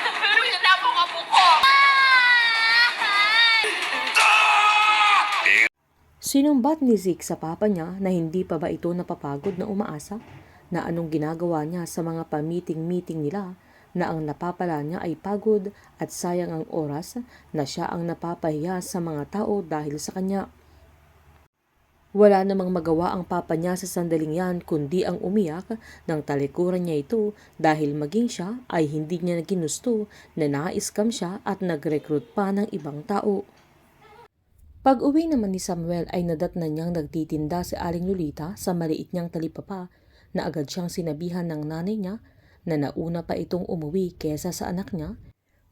Pero sinabog ang buko! Sinumbat ni Zeke sa papa niya na hindi pa ba ito napapagod na umaasa na anong ginagawa niya sa mga pamiting-meeting nila, na ang napapala niya ay pagod at sayang ang oras, na siya ang napapahiya sa mga tao dahil sa kanya. Wala namang magawa ang papa niya sa sandaling yan kundi ang umiyak nang talikuran niya ito dahil maging siya ay hindi niya ginusto na na-scam siya at nag-recruit pa ng ibang tao. Pag-uwi naman ni Samuel ay nadatnan niyang nagtitinda si Aling Lolita sa maliit niyang talipapa, na agad siyang sinabihan ng nanay niya na nauna pa itong umuwi kesa sa anak niya,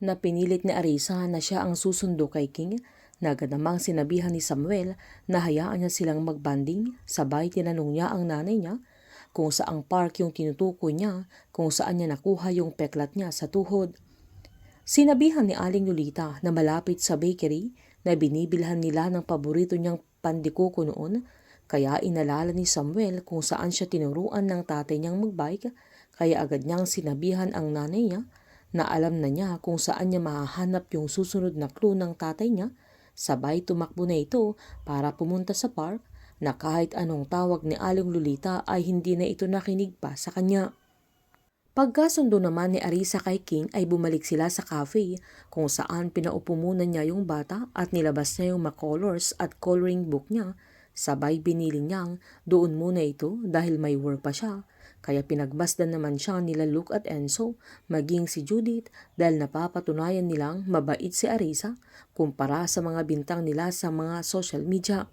na pinilit ni Arisa na siya ang susundo kay King, na agad namang sinabihan ni Samuel na hayaan niya silang magbanding. Sabay tinanong niya ang nanay niya kung saang park yung tinutukoy niya, kung saan niya nakuha yung peklat niya sa tuhod. Sinabihan ni Aling Lolita na malapit sa bakery na binibilhan nila ng paborito niyang pandikuko noon, kaya inalala ni Samuel kung saan siya tinuruan ng tatay niyang magbike, kaya agad niyang sinabihan ang nanay niya na alam na niya kung saan niya mahahanap yung susunod na clue ng tatay niya. Sabay tumakbo na ito para pumunta sa park, na kahit anong tawag ni Aling Lolita ay hindi na ito nakinig pa sa kanya. Pagkasundo naman ni Arisa kay King ay bumalik sila sa cafe, kung saan pinaupo muna niya yung bata at nilabas niya yung makolors at coloring book niya. Sabay binili niyang doon muna ito dahil may work pa siya, kaya pinagbasdan naman siya nila Luke at Enzo, maging si Judith, dahil napapatunayan nilang mabait si Arisa kumpara sa mga bintang nila sa mga social media.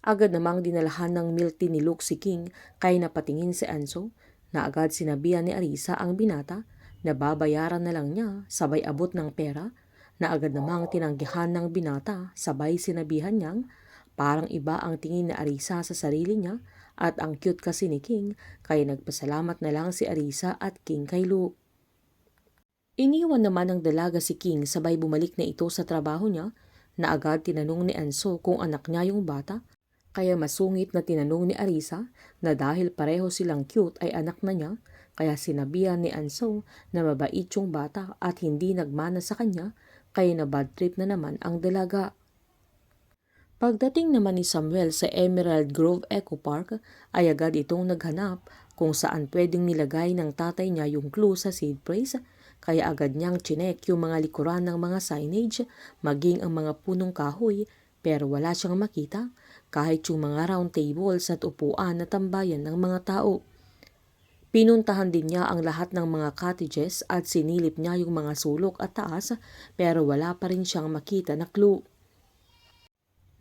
Agad namang dinalahan ng milk tea ni Luke si King, kaya napatingin si Enzo, na agad sinabihan ni Arisa ang binata na babayaran na lang niya sabay abot ng pera, na agad namang tinanggihan ng binata. Sabay sinabihan niyang parang iba ang tingin ni Arisa sa sarili niya at ang cute kasi ni King, kaya nagpasalamat na lang si Arisa at King kay Luke. Iniwan naman ng dalaga si King sabay bumalik na ito sa trabaho niya, na agad tinanong ni Enzo kung anak niya yung bata, kaya masungit na tinanong ni Arisa na dahil pareho silang cute ay anak na niya, kaya sinabihan ni Enzo na mabait yung bata at hindi nagmana sa kanya, kaya na bad trip na naman ang dalaga. Pagdating naman ni Samuel sa Emerald Grove Eco Park ay agad itong naghanap kung saan pwedeng nilagay ng tatay niya yung clue sa seed phrase, kaya agad niyang chinek yung mga likuran ng mga signage, maging ang mga punong kahoy, pero wala siyang makita kahit yung mga round tables at upuan na tambayan ng mga tao. Pinuntahan din niya ang lahat ng mga cottages at sinilip niya yung mga sulok at taas, pero wala pa rin siyang makita na clue.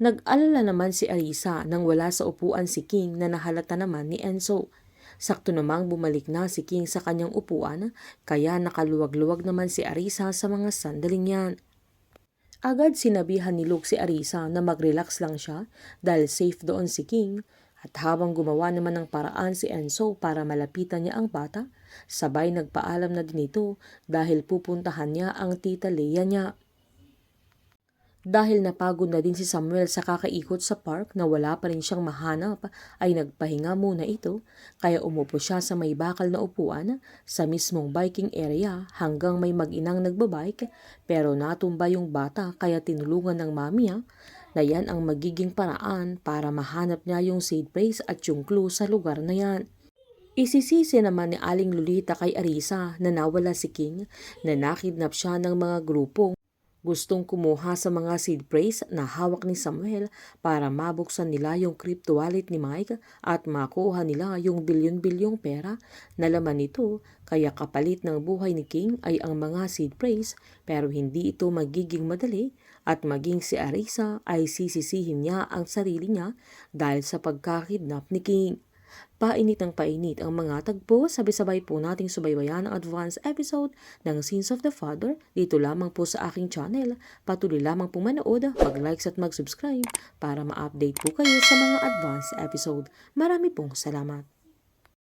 Nag-alala naman si Arisa nang wala sa upuan si King, na nahalata naman ni Enzo. Sakto namang bumalik na si King sa kanyang upuan, kaya nakaluwag-luwag naman si Arisa sa mga sandaling yan. Agad sinabihan ni Luke si Arisa na mag-relax lang siya dahil safe doon si King, at habang gumawa naman ng paraan si Enzo para malapitan niya ang bata, sabay nagpaalam na din ito dahil pupuntahan niya ang tita Leia niya. Dahil napagod na din si Samuel sa kakaikot sa park na wala pa rin siyang mahanap, ay nagpahinga muna ito, kaya umupo siya sa may bakal na upuan sa mismong biking area hanggang may mag-inang nagbabike, pero natumba yung bata kaya tinulungan ng mami niya na yan ang magiging paraan para mahanap niya yung seed phrase at yung clue sa lugar na yan. Isisisi naman ni Aling Lolita kay Arisa na nawala si King, na nakidnap siya ng mga grupong gustong kumuha sa mga seed phrase na hawak ni Samuel para mabuksan nila yung crypto wallet ni Mike at makuha nila yung bilyon-bilyong pera na laman nito, kaya kapalit ng buhay ni King ay ang mga seed phrase, pero hindi ito magiging madali at maging si Arisa ay sisisihin niya ang sarili niya dahil sa pagkakidnap ni King. Painit ang painit ang mga tagpo, sabay-sabay po nating subaybayan ang advance episode ng Sins of the Father dito lamang po sa aking channel. Patuloy lamang po manood, mag-likes at mag-subscribe para ma-update po kayo sa mga advance episode. Marami pong salamat.